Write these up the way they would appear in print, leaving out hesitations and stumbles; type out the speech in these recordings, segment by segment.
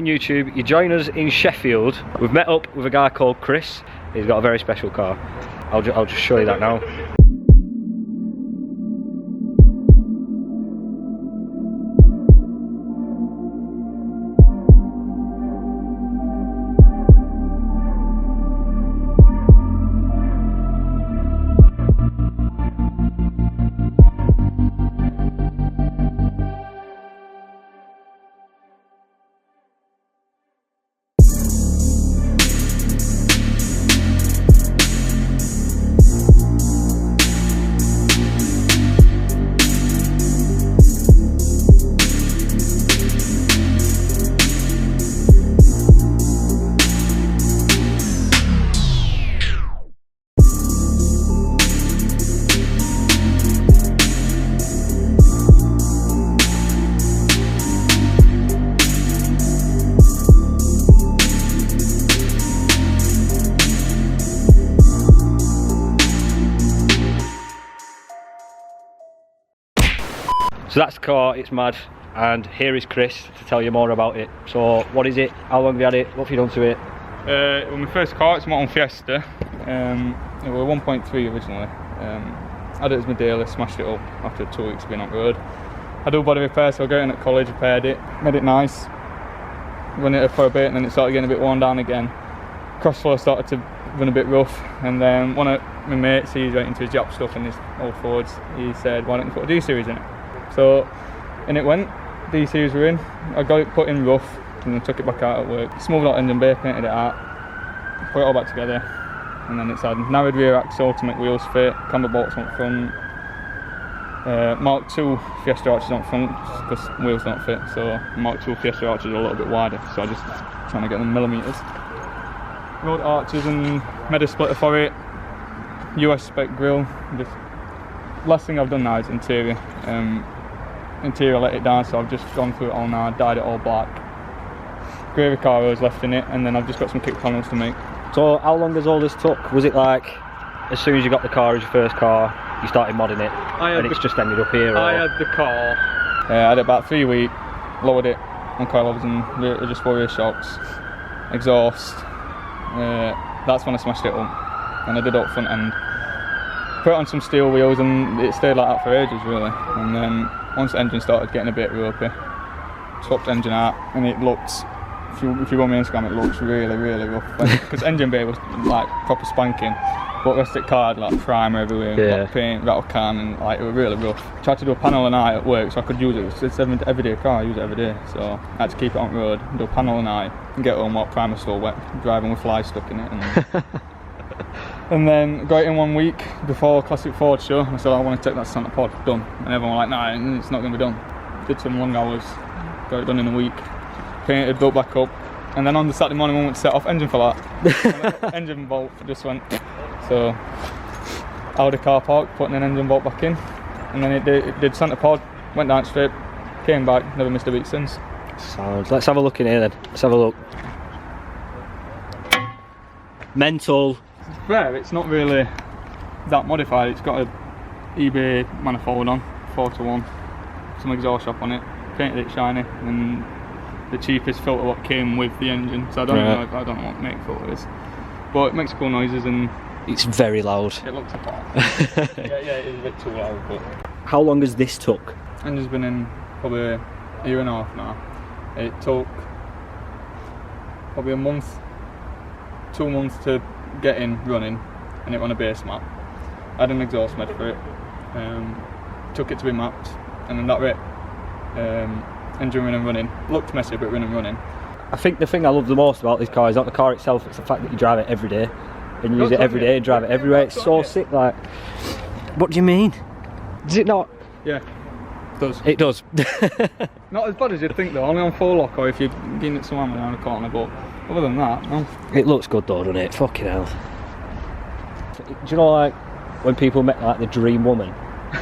YouTube, you join us in Sheffield. We've met up with a guy called Chris. He's got a very special car. I'll just show you that now. So that's the car, it's mad, and here is Chris to tell you more about it. So what is it, how long have you had it, what have you done to it? Well, my first car, it's Mk1 Fiesta. It was 1.3 originally. Had it as my daily, smashed it up after 2 weeks being on the road. I do body repair, so I got in at college, repaired it, made it nice, run it for a bit, and then it started getting a bit worn down again. Crossflow started to run a bit rough, and then one of my mates, he's right into his Jap stuff and his old Fords, he said, why don't you put a D-series in it? So in it went, D-series were in, I got it put in rough and then took it back out at work. Smoothed out engine bay, painted it out, put it all back together, and then it's had narrowed rear axle to make wheels fit, camber bolts on front, Mark 2 Fiesta arches on front because wheels don't fit, so Mark 2 Fiesta arches are a little bit wider, so I just trying to get them millimetres. Road arches and made a splitter for it, US spec grille. Just last thing I've done now is interior. Interior let it down, so I've just gone through it all now, dyed it all black. Gravy caros left in it, and then I've just got some kick panels to make. So how long has all this took? Was it like, as soon as you got the car as your first car, you started modding it, and it's just ended up here? I had the car, I had it about 3 weeks, lowered it on coilovers and adjustable rear shocks, exhaust. That's when I smashed it up, and I did it up front end. Put it on some steel wheels and it stayed like that for ages really, and then once the engine started getting a bit ropey, swapped the engine out, and it looked, if you go on my Instagram, it looks really rough, because engine bay was like proper spanking, but the rest of the car had like primer everywhere, black paint, rattle can, and like it was really rough. Tried to do a panel a night at work so I could use it. It's an everyday car, I use it every day, so I had to keep it on the road, do a panel a night, and get home while primer's still wet, driving with flies stuck in it. And then got it in 1 week before Classic Ford show. I said, I want to take that to Santa Pod, done. And everyone was like, nah, it's not going to be done. Did some long hours, got it done in a week. Painted, built back up. And then on the Saturday morning when we went to set off, engine fell out. Engine bolt just went. So, out of the car park, putting an engine bolt back in. And then it did Santa Pod, went down straight, came back, never missed a beat since. Sounds. Let's have a look in here then. Let's have a look. Mental. Fair, it's not really that modified. It's got a eBay manifold on, 4:1, some exhaust shop on it, painted it shiny, and the cheapest filter what came with the engine. So I don't know what make filter is, but it makes cool noises and it's very loud. It looks apart. yeah, it is a bit too loud. But how long has this took? Engine's been in probably a year and a half now. It took probably a month, 2 months to get in running, and it on a base map. I had an exhaust med for it, took it to be mapped, and then that bit, engine running. Looked messy, but running. I think the thing I love the most about this car is not the car itself, it's the fact that you drive it every day, and you use it every day and drive it everywhere. It's so sick. Like, what do you mean? Does it not? Yeah, it does. It does. Not as bad as you'd think though, only on 4-lock or if you're getting it somewhere around the corner, but other than that, no. It looks good though, doesn't it? Fucking hell. Do you know, like, when people make like the dream woman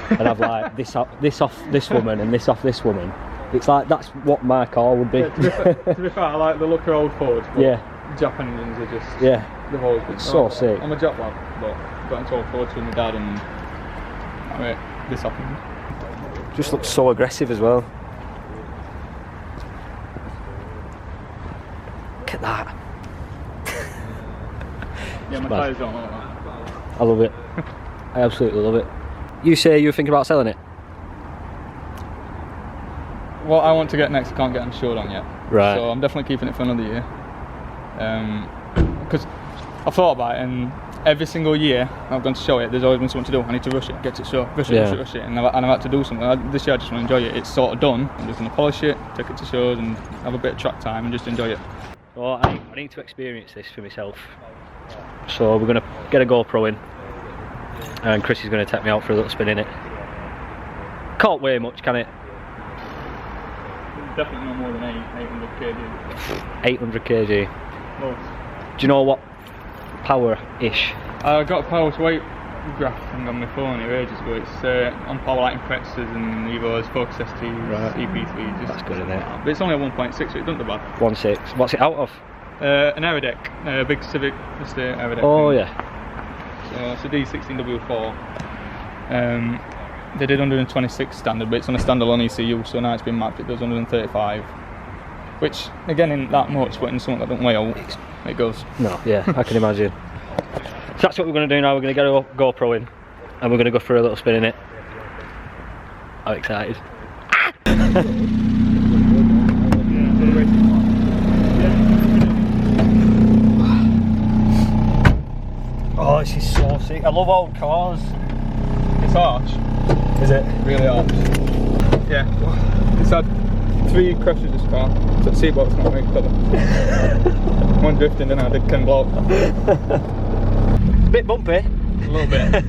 and have like this off this woman and this off this woman, it's like that's what my car would be. Yeah, to be fair, I like the look of old Fords, but Jap engines are just, they've always been so sick. I'm a Jap lad, but got into old Fords with my dad, and I mean, this happened. Just looks so aggressive as well. that. Yeah, my Bad. tyres don't like that. I love it. I absolutely love it. You say you were thinking about selling it? What I want to get next, I can't get insured on yet. Right. So I'm definitely keeping it for another year. Because I've thought about it, and every single year I've gone to show it, there's always been something to do. I need to rush it, get it show, rush it, rush it, and I've had to do something. This year I just want to enjoy it. It's sort of done. I'm just going to polish it, take it to shows, and have a bit of track time and just enjoy it. Well, I need to experience this for myself. So we're going to get a GoPro in, and Chris is going to take me out for a little spin in it. Can't weigh much, can it? Definitely no more than 800 kg. 800 kg. Most. Do you know what power-ish? I got a power to weight graph thing on my phone here ages ago. It's on power lighting Pretzers and Evo's, Focus STs, Right. EP3s. That's good, isn't it? But it's only a 1.6, so it doesn't do bad. 1.6. What's it out of? An Aerodec, a big Civic Estate Aerodec. Oh thing. yeah. So it's a D16W4. They did 126 standard, but it's on a standalone ECU, so now it's been mapped, it does 135. Which, again, isn't that much, but in something that don't weigh out, it goes. No, yeah, I can imagine. So that's what we're going to do now. We're going to get a GoPro in, and we're going to go for a little spin in it. I'm excited. Oh, this is so sick. I love old cars. It's harsh. Is it? Really harsh. Yeah. It's had 3 crashes this car. So the seatbelt's not very clever. One drifting and I did 10 blow. Bit bumpy. A little bit.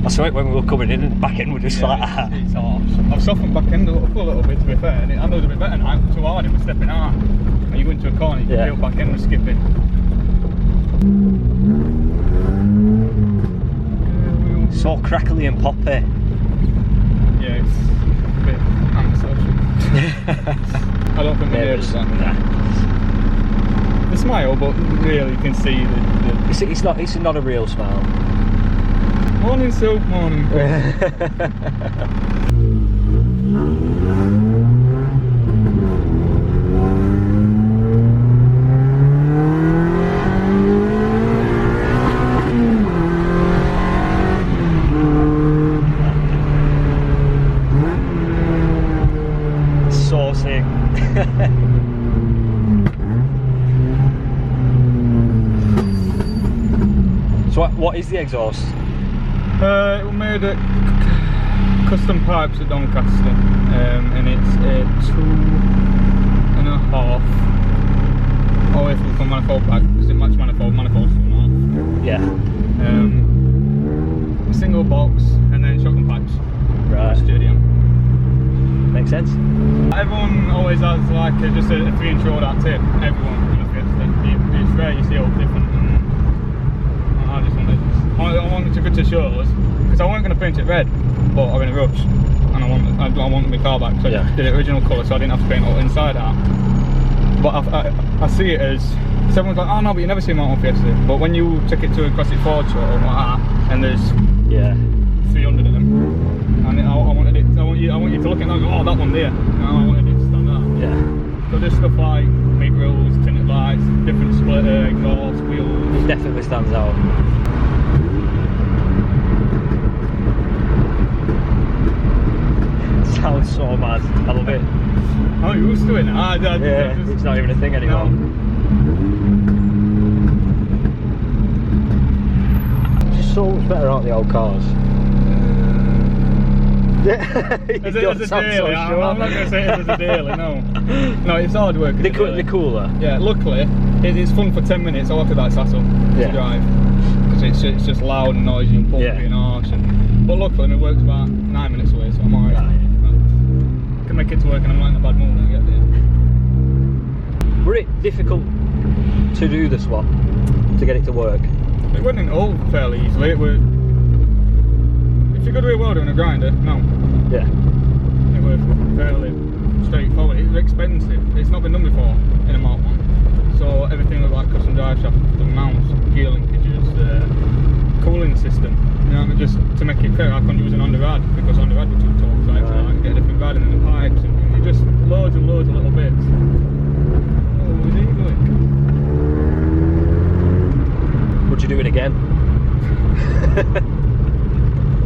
I saw it when we were coming in and back in, we're just like that. It's harsh. I've softened back end a little bit, to be fair, and I know it's a bit better now. Too hard, it was stepping out. When you go into a corner, you can feel back end was skipping. So crackly and poppy. Yeah, it's a bit antisocial. I don't think we're able to. The smile, but really you can see the It's not a real smile. morning soup, morning. So sick. So what is the exhaust? We made it custom pipes at Doncaster, and it's a 2.5 always from manifold pack because it matches manifold's 2.5. Yeah. A single box and then shotgun pipes. Right. Stadium. Makes sense. Everyone always has like just a 3-inch road out tip. Everyone on a Fiesta. It's rare you see all different. I just wanted to go to shows because I weren't going to paint it red, but I'm in a rush and I wanted my car back, so I just did it original colour, so I didn't have to paint all inside out. But I see it as everyone's like, oh no, but you never see Mk1 Fiesta. But when you take it to a classic Ford show like that, and there's 300 of them, and I want you to look at that and go, oh, that one there. And I wanted it to stand out. Yeah. So there's stuff like big grills, tinted lights, different splitter, exhaust, wheels. It definitely stands out. Sounds so mad. I love it. Oh, you're used to it now. Yeah, it's not even a thing anymore. No. It's just so much better, aren't the old cars? Yeah. As a daily, I'm not going to say it as a daily, no. No, it's hard work. They're cooler. Yeah, luckily, it's fun for 10 minutes after that sassle to drive. Because it's just loud and noisy and bumpy and harsh. But luckily, my work's about 9 minutes away, so I'm alright. I can make it to work and I'm not in a bad mood when I get there. Were it difficult to do the swap, to get it to work? It went in all fairly easily. If you're good with a welder and a grinder, no. Yeah. It was fairly straightforward. It's expensive. It's not been done before in a Mk1. So everything was like custom drive shaft, the mounts, gear linkages, cooling system. You know, just to make it fair, I couldn't use an underrad because underrad were too tall. So I had to like, get a different rad and then the pipes and just loads and loads of little bits. Oh, was it? do it again?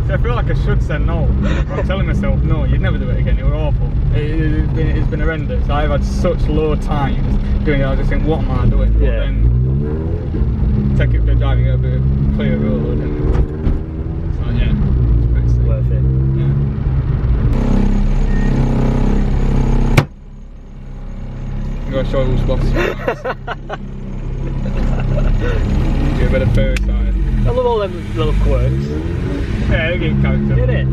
So I feel like I should say no. I'm telling myself no, you'd never do it again, it was awful. It's been horrendous. I've had such low times doing it, I just think, what am I doing? But then take it for a drive, you get a bit of clear road, and so yeah, it's pretty sick. Worth it. Yeah. I'm gonna show who's boss. Get a bit of fair side. I love all them little quirks. Yeah, they get character. Did it?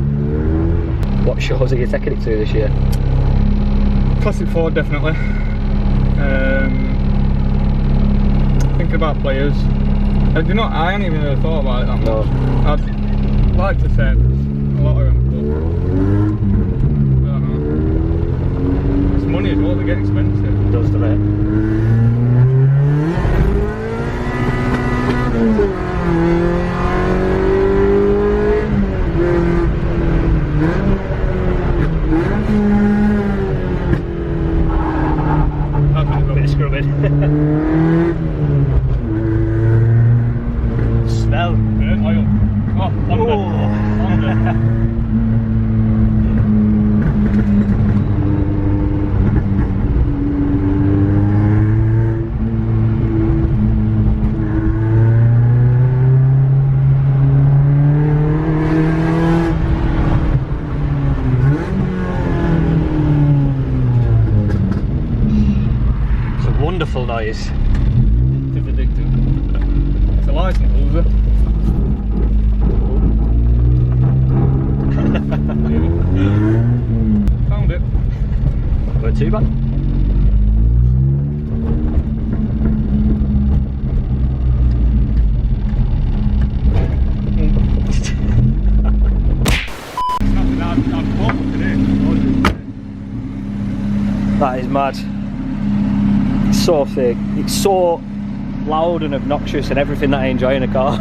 What shows are you taking it to this year? Classic Ford, definitely. Thinking about players. I ain't even really thought about it that much. I'd like to say a lot of them, but I don't know. It's money as well, they get expensive. It does, doesn't it? Bit of scrubbing. Smell. Oil. Oh, Honda. It's a wonderful noise. It's addictive. It's a license loser. Found it. Weren't too bad. That is mad. It's so thick. It's so loud and obnoxious and everything that I enjoy in a car.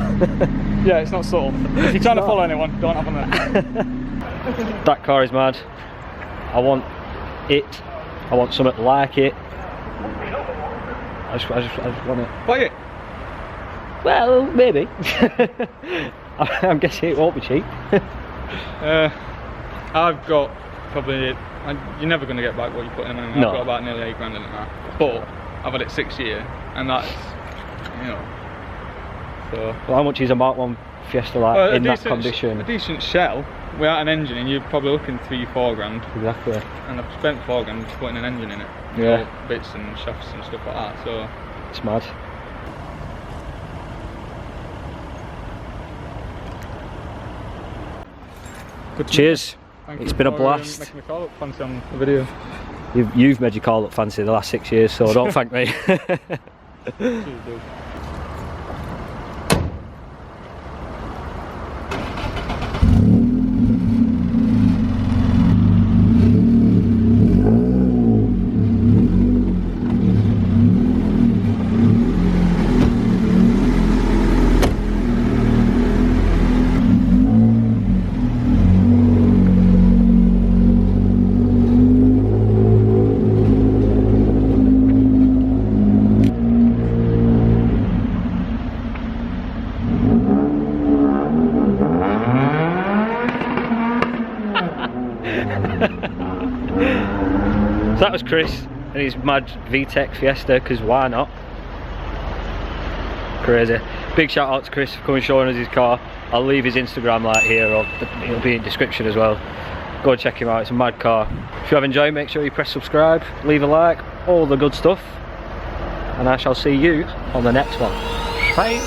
Yeah, it's not subtle. If you're trying to follow anyone, don't have on that. That car is mad. I want it. I want something like it. I just want it. Buy it. Well, maybe. I'm guessing it won't be cheap. I've got probably, you're never going to get back what you put in. I've got about nearly 8 grand in it now. But I've had it 6 years, and that's, you know. So. Well, how much is a Mk1 Fiesta like in that condition? A decent shell without an engine in, you're probably looking 3-4 grand. Exactly. And I've spent 4 grand putting an engine in it. Yeah. All bits and shafts and stuff like that. So. It's mad. Good. Cheers. Thank It's you been a for, blast. making me call up fancy on the video. You've made your call look fancy the last 6 years, so don't thank me. Cheers, dude. So that was Chris and his mad Vtec Fiesta, because why not? Crazy. Big shout out to Chris for coming showing us his car. I'll leave his Instagram like here, or it'll be in the description as well. Go and check him out, it's a mad car. If you have enjoyed, make sure you press subscribe, leave a like, all the good stuff. And I shall see you on the next one. Bye.